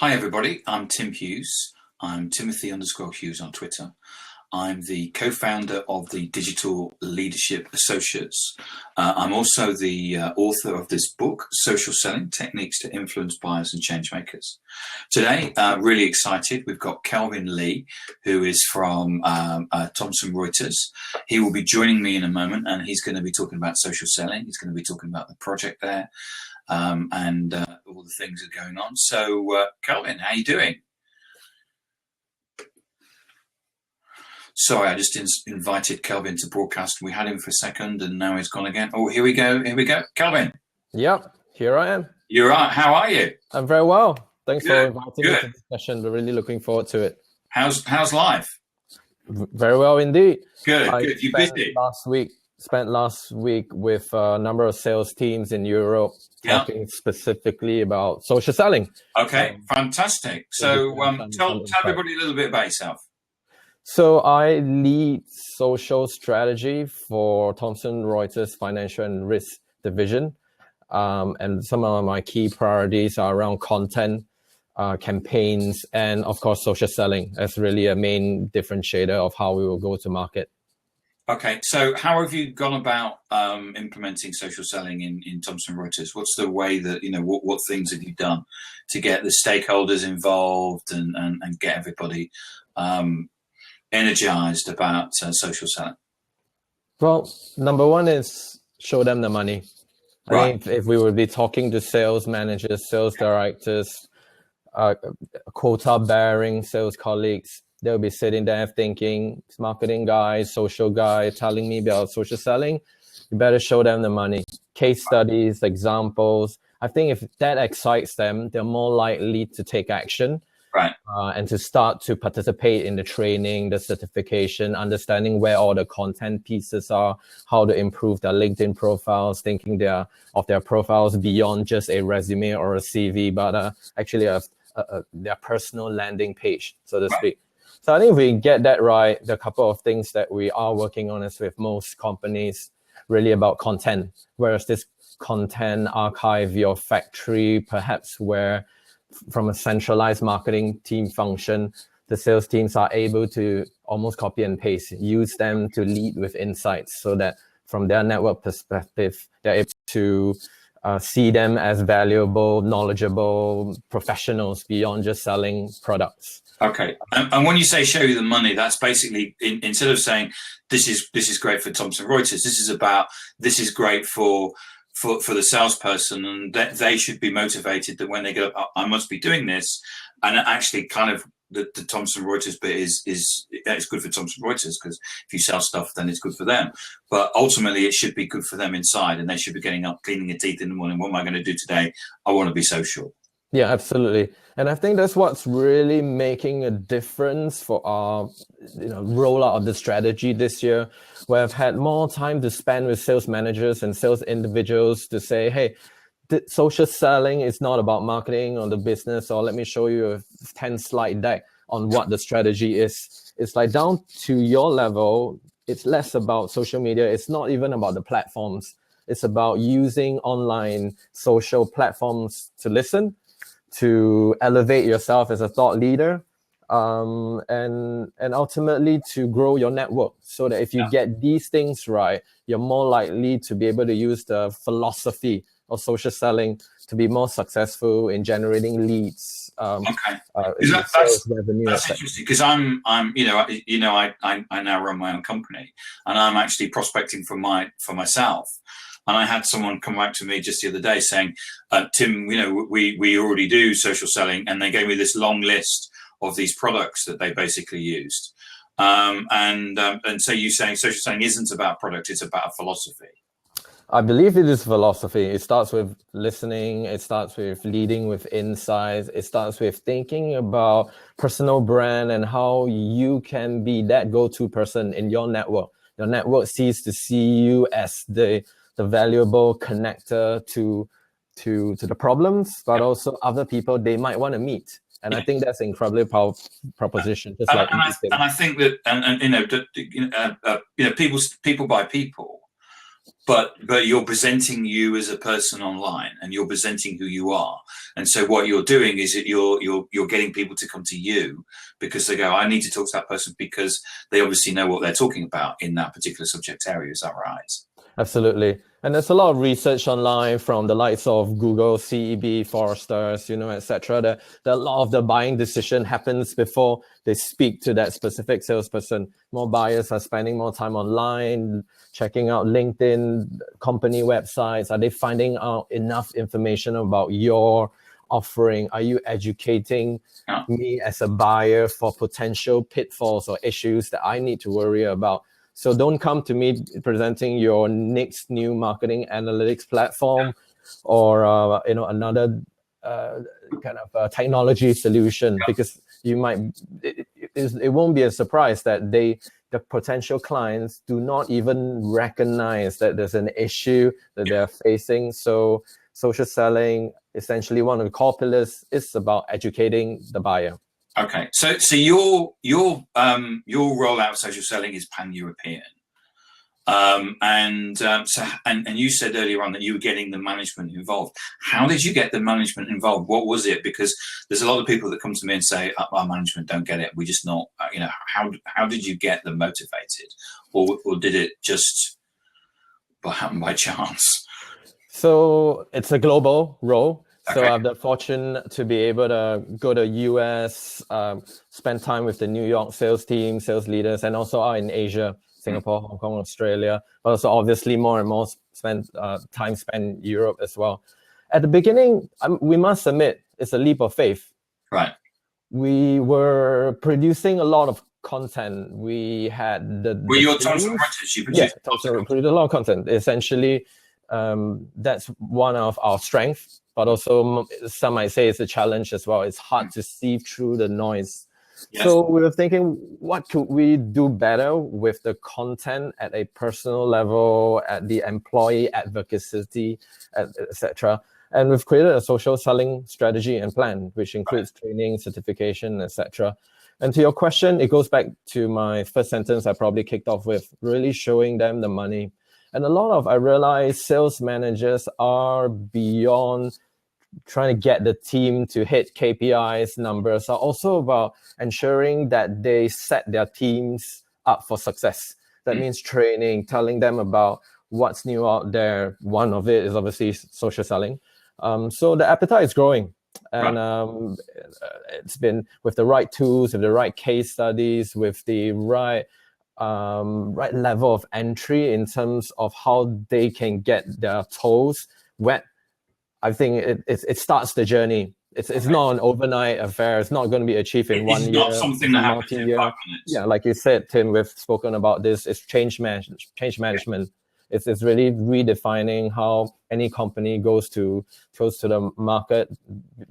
Hi everybody, I'm Tim Hughes. I'm Timothy_Hughes on Twitter. I'm the co-founder of the Digital Leadership Associates. I'm also the author of this book, Social Selling: Techniques to Influence Buyers and Changemakers. Today, really excited, we've got Kelvin Lee, who is from Thomson Reuters. He will be joining me in a moment, and he's going to be talking about social selling. He's going to be talking about the project there, and all the things that are going on. So, Kelvin, how are you doing? Sorry, I just invited Kelvin to broadcast. We had him for a second, and now he's gone again. Oh, here we go. Here we go. Kelvin. Yep, here I am. You're right. How are you? I'm very well. Thanks for inviting me Good. to the session. We're really looking forward to it. How's life? Very well indeed. Good. You busy? Spent last week with a number of sales teams in Europe talking specifically about social selling. Okay, fantastic. So tell everybody a little bit about yourself. So I lead social strategy for Thomson Reuters Financial and Risk Division. And some of my key priorities are around content, campaigns, and of course, social selling as really a main differentiator of how we will go to market. Okay, so how have you gone about implementing social selling in Thomson Reuters? What's the way that, what things have you done to get the stakeholders involved and get everybody energized about social selling? Well, number one is show them the money. Right. I think if we would be talking to sales managers, sales directors, quota-bearing sales colleagues, they'll be sitting there thinking, marketing guy, social guy, telling me about social selling. You better show them the money. Case studies, examples. I think if that excites them, they're more likely to take action. Right. And to start to participate in the training, the certification, understanding where all the content pieces are, how to improve their LinkedIn profiles, thinking of their profiles beyond just a resume or a CV, but actually their personal landing page, so to speak. So I think if we get that right, the couple of things that we are working on is with most companies really about content. Whereas this content archive your factory, perhaps where from a centralized marketing team function, the sales teams are able to almost copy and paste, use them to lead with insights so that from their network perspective, they're able to see them as valuable, knowledgeable professionals beyond just selling products. Okay, and when you say show you the money, that's basically instead of saying this is great for Thomson Reuters, this is great for the salesperson, and that they should be motivated that when they go, I must be doing this, and actually kind of the Thomson Reuters bit is it's good for Thomson Reuters because if you sell stuff, then it's good for them. But ultimately, it should be good for them inside, and they should be getting up, cleaning their teeth in the morning. What am I going to do today? I want to be social. Yeah, absolutely. And I think that's what's really making a difference for our rollout of the strategy this year, where I've had more time to spend with sales managers and sales individuals to say, hey, social selling is not about marketing or the business, or let me show you a 10-slide deck on what the strategy is. It's like down to your level, it's less about social media. It's not even about the platforms. It's about using online social platforms to listen, to elevate yourself as a thought leader, and ultimately to grow your network, so that if you get these things right, you're more likely to be able to use the philosophy of social selling to be more successful in generating leads. That's interesting because I now run my own company, and I'm actually prospecting for myself. And I had someone come back to me just the other day saying, Tim, we already do social selling, and they gave me this long list of these products that they basically used. And so you're saying social selling isn't about product, it's about a philosophy. I believe it is philosophy. It starts with listening. It starts with leading with insights. It starts with thinking about personal brand and how you can be that go-to person in your network. Your network sees to see you as the valuable connector to the problems, but also other people they might want to meet. And I think that's an incredibly powerful proposition. I think that people buy people. but you're presenting you as a person online, and you're presenting who you are. And so what you're doing is that you're getting people to come to you because they go, I need to talk to that person because they obviously know what they're talking about in that particular subject area. Is that right? Absolutely. And there's a lot of research online from the likes of Google, CEB, Forresters, etc. That a lot of the buying decision happens before they speak to that specific salesperson. More buyers are spending more time online, checking out LinkedIn, company websites. Are they finding out enough information about your offering? Are you educating me as a buyer for potential pitfalls or issues that I need to worry about? So don't come to me presenting your next new marketing analytics platform or another kind of technology solution, because you might it won't be a surprise that the potential clients do not even recognize that there's an issue that they're facing. So social selling, essentially one of the core pillars, is about educating the buyer. Okay, so your rollout of social selling is pan-European, and you said earlier on that you were getting the management involved. How did you get the management involved? What was it? Because there's a lot of people that come to me and say, our management don't get it. We're just not, how did you get them motivated, or did it just happen by chance? So it's a global role. Okay. So I have the fortune to be able to go to US, spend time with the New York sales team, sales leaders, and also out in Asia, Singapore, Hong Kong, Australia, but also obviously more and more time spent in Europe as well. At the beginning, we must admit, it's a leap of faith. Right. We were producing a lot of content. We had Were you Thomson Reuters? You produced we produced a lot of content. Essentially, that's one of our strengths. But also, some might say it's a challenge as well. It's hard to sieve through the noise. Yes. So we were thinking, what could we do better with the content at a personal level, at the employee advocacy, etc. And we've created a social selling strategy and plan, which includes training, certification, etc. And to your question, it goes back to my first sentence I probably kicked off with, really showing them the money. And I realize sales managers are beyond trying to get the team to hit KPIs, numbers, are also about ensuring that they set their teams up for success. That means training, telling them about what's new out there. One of it is obviously social selling. So the appetite is growing. And it's been with the right tools, with the right case studies, with the right level of entry in terms of how they can get their toes wet. I think it starts the journey. It's not an overnight affair. It's not going to be achieved in 1 year. It's not something that happens in 5 minutes. Yeah, like you said, Tim, we've spoken about this. It's change management. It's really redefining how any company goes to the market,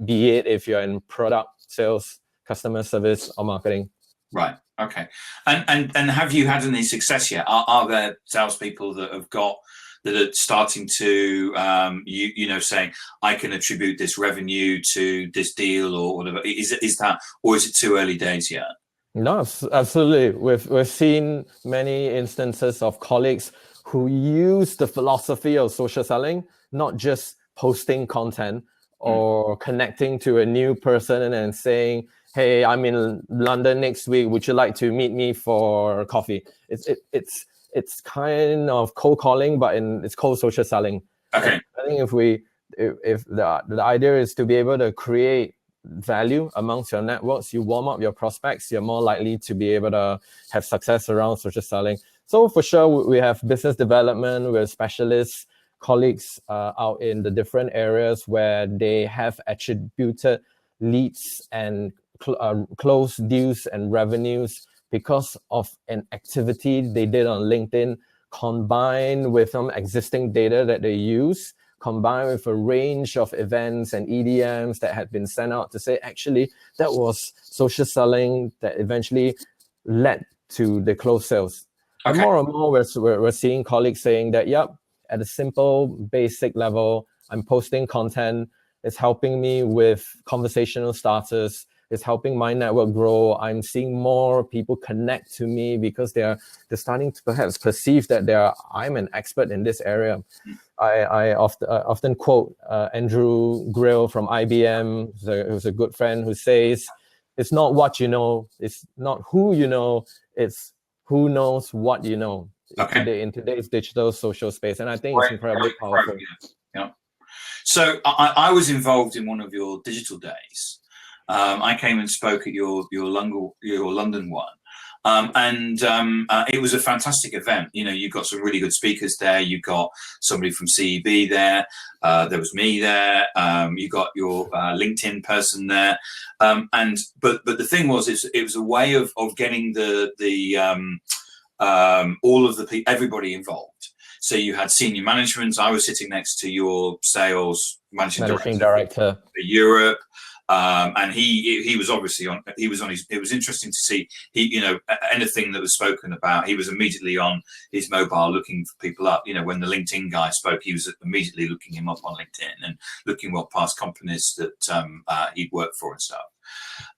be it if you're in product sales, customer service, or marketing. Right. Okay. And have you had any success yet? Are there salespeople that are starting to saying, I can attribute this revenue to this deal or whatever? Is that, or is it too early days yet? No, absolutely. We've seen many instances of colleagues who use the philosophy of social selling, not just posting content or connecting to a new person and then saying, hey, I'm in London next week. Would you like to meet me for coffee? It's kind of cold calling, but it's cold social selling. Okay. And I think if the idea is to be able to create value amongst your networks, you warm up your prospects, you're more likely to be able to have success around social selling. So for sure, we have business development, we're specialists, colleagues out in the different areas where they have attributed leads and closed deals and revenues because of an activity they did on LinkedIn, combined with some existing data that they use, combined with a range of events and EDMs that had been sent out to say, actually, that was social selling that eventually led to the closed sales. Okay. And more we're seeing colleagues saying that, yep, at a simple, basic level, I'm posting content. It's helping me with conversational starters. It's helping my network grow. I'm seeing more people connect to me because they're starting to perhaps perceive that I'm an expert in this area. I often quote Andrew Grill from IBM, who's a good friend, who says, "It's not what you know, it's not who you know, it's who knows what you know." Okay. In today's digital social space, and I think it's incredibly powerful. Yeah. So I was involved in one of your digital days. I came and spoke at your London one. It was a fantastic event. You know, you've got some really good speakers there. You've got somebody from CEB there. There was me there. You got your LinkedIn person there. But the thing was, it was a way of getting everybody involved. So you had senior management. I was sitting next to your sales managing director for Europe. And he was obviously on. He was on his. It was interesting to see. Anything that was spoken about, he was immediately on his mobile looking for people up. You know, when the LinkedIn guy spoke, he was immediately looking him up on LinkedIn and looking what past companies that he'd worked for and stuff.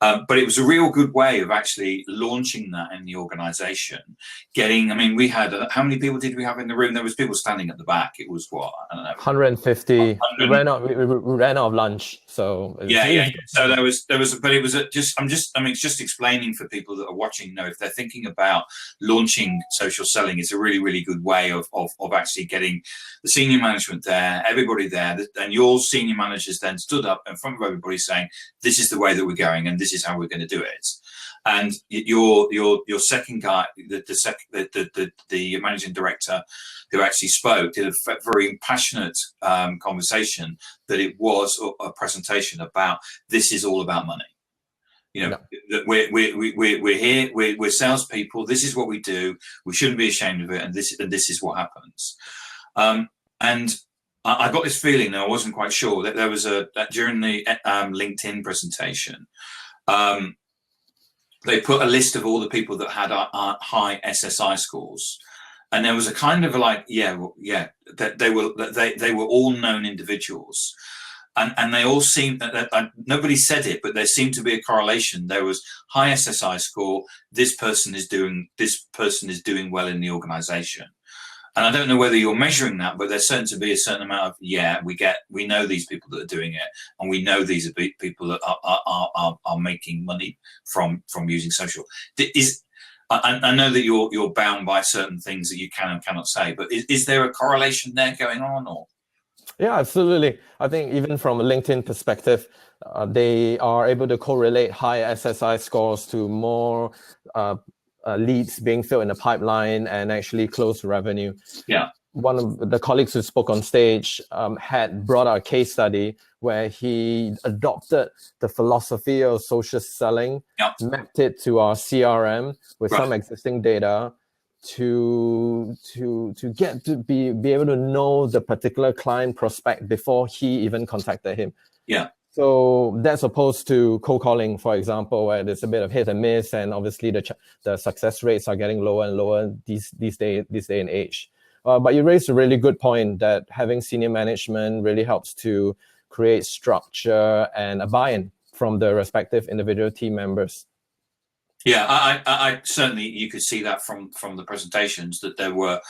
But it was a real good way of actually launching that in the organization. We had, how many people did we have in the room? There was people standing at the back. It was what? I don't know. 150. We ran out of lunch. So yeah. So but it was it's just explaining for people that are watching, if they're thinking about launching social selling, it's a really, really good way of actually getting the senior management there, everybody there, and your senior managers then stood up in front of everybody saying, this is the way that we're going and this is how we're going to do it. And your second guy, the managing director who actually spoke, did a very passionate conversation that it was a presentation about this is all about money. You know, we're here, we're salespeople. This is what we do. We shouldn't be ashamed of it, and this is what happens. And I got this feeling, though I wasn't quite sure, that there was during the LinkedIn presentation, they put a list of all the people that had high SSI scores, and there was a kind of that they were all known individuals, and they all seemed that nobody said it, but there seemed to be a correlation. There was high SSI score. This person is doing well in the organization. And I don't know whether you're measuring that, but there's certain to be a certain amount of, we know these people that are doing it, and we know these are people that are making money from using social. I know that you're bound by certain things that you can and cannot say, but is there a correlation there going on, or? Yeah, absolutely. I think even from a LinkedIn perspective, they are able to correlate high SSI scores to more leads being filled in the pipeline and actually close revenue. Yeah. One of the colleagues who spoke on stage had brought out a case study where he adopted the philosophy of social selling, mapped it to our CRM with some existing data to get to be able to know the particular client prospect before he even contacted him. Yeah. So that's opposed to cold calling, for example, where there's a bit of hit and miss, and obviously the success rates are getting lower and lower these day and age. But you raised a really good point that having senior management really helps to create structure and a buy-in from the respective individual team members. Yeah, I certainly, you could see that from the presentations that there were.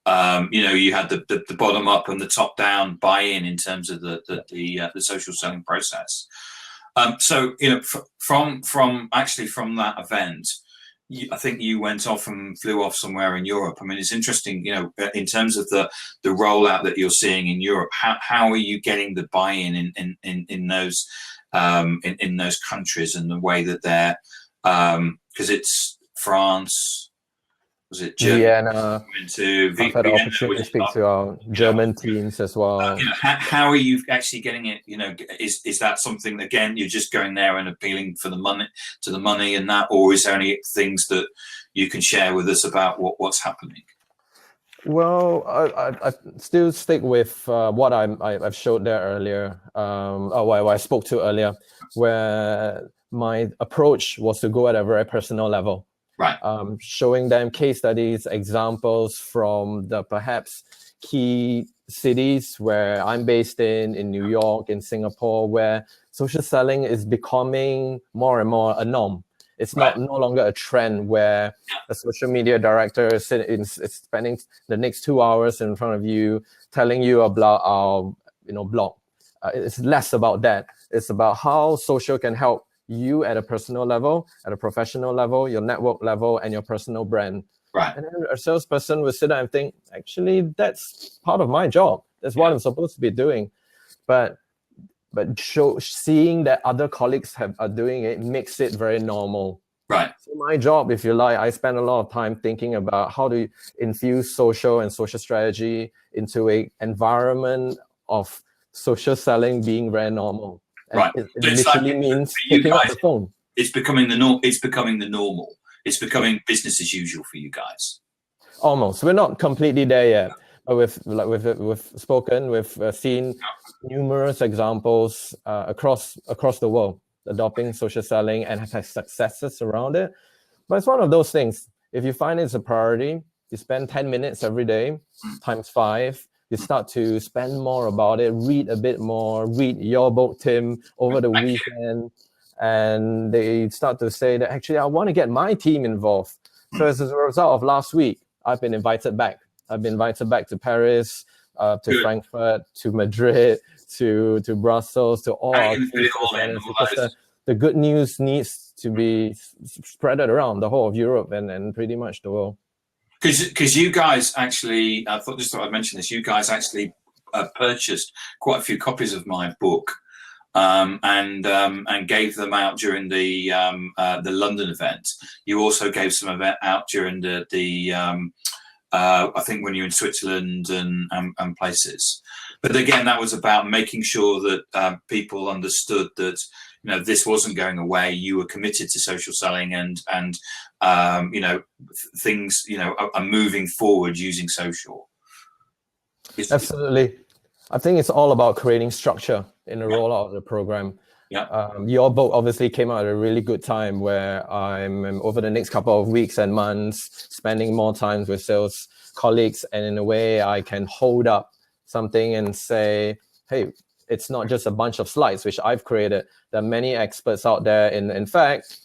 You had the bottom up and the top down buy-in in terms of the social selling process. So from that event, I think you went off and flew off somewhere in Europe. I mean, it's interesting, in terms of the rollout that you're seeing in Europe. How are you getting the buy-in in those countries, and the way that they're because it's France. Was it Vienna? I've had the opportunity to speak to our German teams as well. How are you actually getting it? Is that something, again, you're just going there and appealing for the money and that, or is there any things that you can share with us about what's happening? Well, I still stick with what I've showed there earlier, what I spoke to earlier, where my approach was to go at a very personal level. Right. Showing them case studies, examples from the perhaps key cities where I'm based in New York, in Singapore, where social selling is becoming more and more a norm. It's no longer a trend where a social media director is spending the next 2 hours in front of you telling you about our blog. It's less about that. It's about how social can help you at a personal level, at a professional level, your network level, and your personal brand. Right. And then a salesperson will sit there and think, actually, that's part of my job. That's what I'm supposed to be doing. But seeing that other colleagues are doing it makes it very normal. Right. So my job, if you like, I spend a lot of time thinking about how to infuse social and social strategy into an environment of social selling being very normal. And right. It literally means picking up the phone. It's becoming the norm. It's becoming the normal. It's becoming business as usual for you guys. Almost. We're not completely there yet. But we've spoken, we've seen numerous examples across the world adopting social selling and have had successes around it. But it's one of those things. If you find it's a priority, you spend 10 minutes every day times 5. You start to spend more about it, read a bit more, read your book, Tim, over the weekend. And they start to say that actually I want to get my team involved. So as a result of last week, I've been invited back. I've been invited back to Paris, to Frankfurt, to Madrid, to Brussels, to all our teams. Because the good news needs to be spread around the whole of Europe and pretty much the world. Because you guys actually, I thought I'd mention this. You guys actually purchased quite a few copies of my book, and gave them out during the London event. You also gave some of it out during the I think when you're in Switzerland and places. But again, that was about making sure that people understood that this wasn't going away. You were committed to social selling and things are moving forward using social. Absolutely. I think it's all about creating structure in the rollout of the program. Your book obviously came out at a really good time where I'm over the next couple of weeks and months spending more time with sales colleagues, and in a way I can hold up something and say, hey, it's not just a bunch of slides which I've created. There are many experts out there. In fact,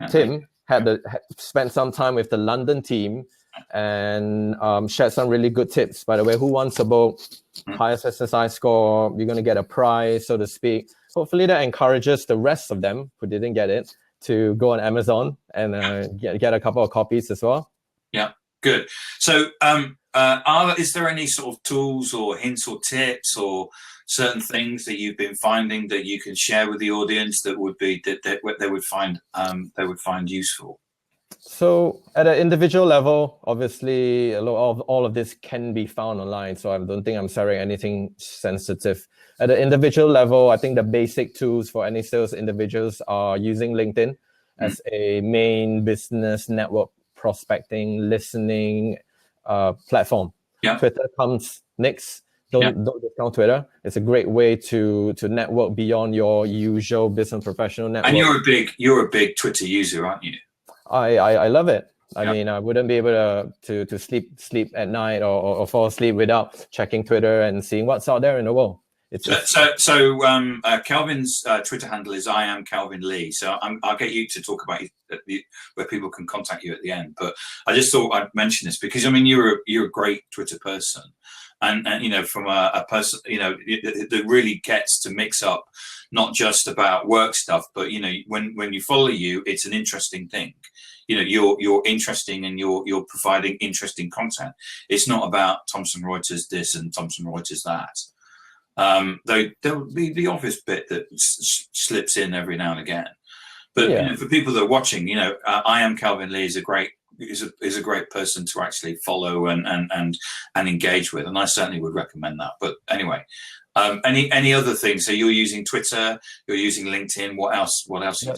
Tim had spent some time with the London team and shared some really good tips. By the way, who wants a book? Highest SSI score, you're going to get a prize, so to speak. Hopefully that encourages the rest of them who didn't get it to go on Amazon and get a couple of copies as well. Yeah, good. So is there any sort of tools or hints or tips or certain things that you've been finding that you can share with the audience that would be that they would find useful? So at an individual level, obviously, a lot of all of this can be found online. So I don't think I'm sharing anything sensitive. At an individual level, I think the basic tools for any sales individuals are using LinkedIn as a main business network prospecting, listening platform. Twitter comes next. Don't discount Twitter. It's a great way to network beyond your usual business professional network. And you're a big Twitter user, aren't you? I love it. I mean, I wouldn't be able to sleep at night or fall asleep without checking Twitter and seeing what's out there in the world. Kelvin's Twitter handle is I am Kelvin Lee. So I'll get you to talk about where people can contact you at the end. But I just thought I'd mention this because I mean you're a great Twitter person, and from a person that really gets to mix up not just about work stuff, but when you follow you, it's an interesting thing. You're interesting and you're providing interesting content. It's not about Thomson Reuters this and Thomson Reuters that. There'll be the obvious bit that slips in every now and again, but for people that are watching, I am Kelvin Lee is a great person to actually follow and engage with, and I certainly would recommend that. But anyway, any other things? So you're using Twitter, you're using LinkedIn. What else?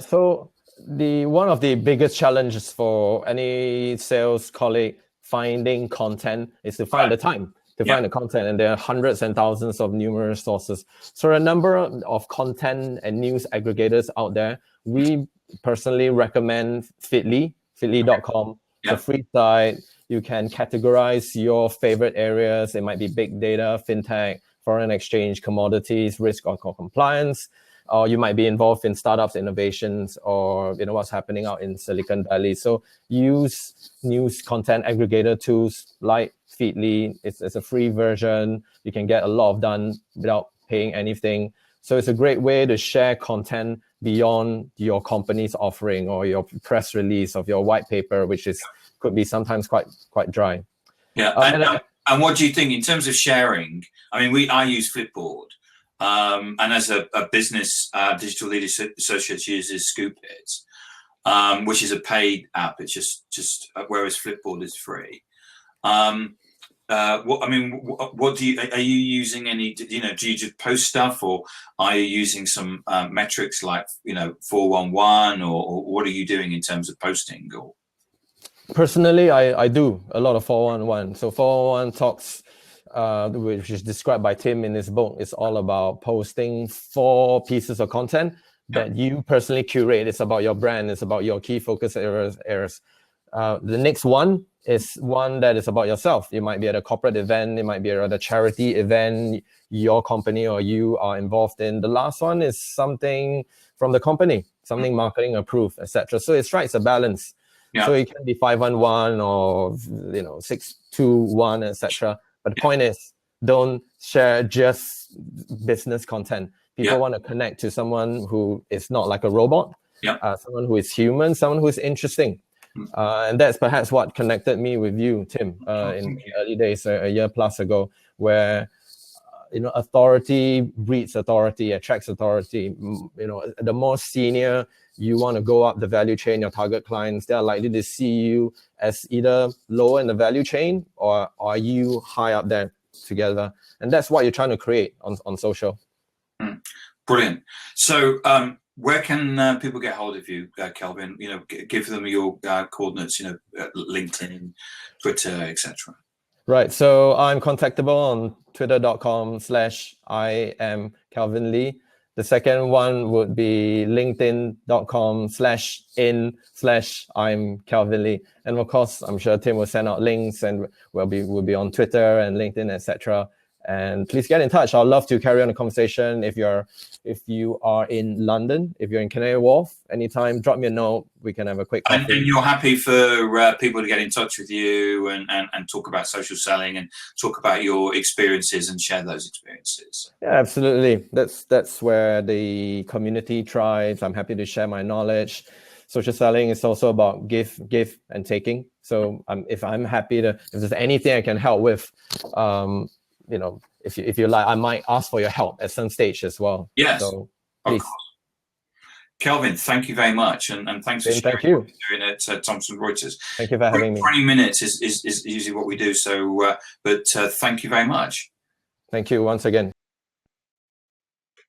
So one of the biggest challenges for any sales colleague finding content is to find the time to find the content, and there are hundreds and thousands of numerous sources. So a number of content and news aggregators out there. We personally recommend Fitly.com. It's a free site. You can categorize your favorite areas. It might be big data, fintech, foreign exchange, commodities, risk or compliance. Or you might be involved in startups, innovations, or what's happening out in Silicon Valley. So use news content aggregator tools like Feedly. It's a free version. You can get a lot done without paying anything. So it's a great way to share content beyond your company's offering or your press release of your white paper, which could be sometimes quite dry. Yeah, and what do you think in terms of sharing? I mean, I use Flipboard. And as a business, Digital Leadership Associates uses Scoopit, which is a paid app. It's just whereas Flipboard is free. What are you using any? Do you just post stuff, or are you using some metrics like 411, or what are you doing in terms of posting? Or personally, I do a lot of 411. So 411 talks. Which is described by Tim in his book. It's all about posting 4 pieces of content that you personally curate. It's about your brand. It's about your key focus areas. The next one is one that is about yourself. You might be at a corporate event. It might be at a charity event your company or you are involved in. The last one is something from the company, something marketing approved, etc. So it strikes a balance. So it can be 511 or 621, etc. But the point is, don't share just business content. People want to connect to someone who is not like a robot, someone who is human, someone who is interesting. And that's perhaps what connected me with you, Tim, in the early days, a year plus ago, where authority breeds authority, attracts authority. The more senior you want to go up the value chain, your target clients, they're likely to see you as either lower in the value chain or are you high up there together. And that's what you're trying to create on social. Brilliant. So where can people get hold of you, Kelvin? Give them your coordinates, LinkedIn, Twitter, etc. Right. So I'm contactable on twitter.com/I am Kelvin Lee. The second one would be linkedin.com/in/I'm Kelvin Lee. And of course, I'm sure Tim will send out links and we'll be on Twitter and LinkedIn, etc. And please get in touch. I'd love to carry on a conversation. If you are in London, if you're in Canary Wharf, anytime, drop me a note. We can have a quick coffee. And you're happy for people to get in touch with you and talk about social selling and talk about your experiences and share those experiences. Yeah, absolutely. That's where the community thrives. I'm happy to share my knowledge. Social selling is also about give and taking. So if there's anything I can help with, if you like, I might ask for your help at some stage as well. Yes, so please. Kelvin, thank you very much, and thanks for sharing what you're doing at Thomson Reuters. Thank you for having me. 20 minutes is usually what we do, so but thank you very much. Thank you once again.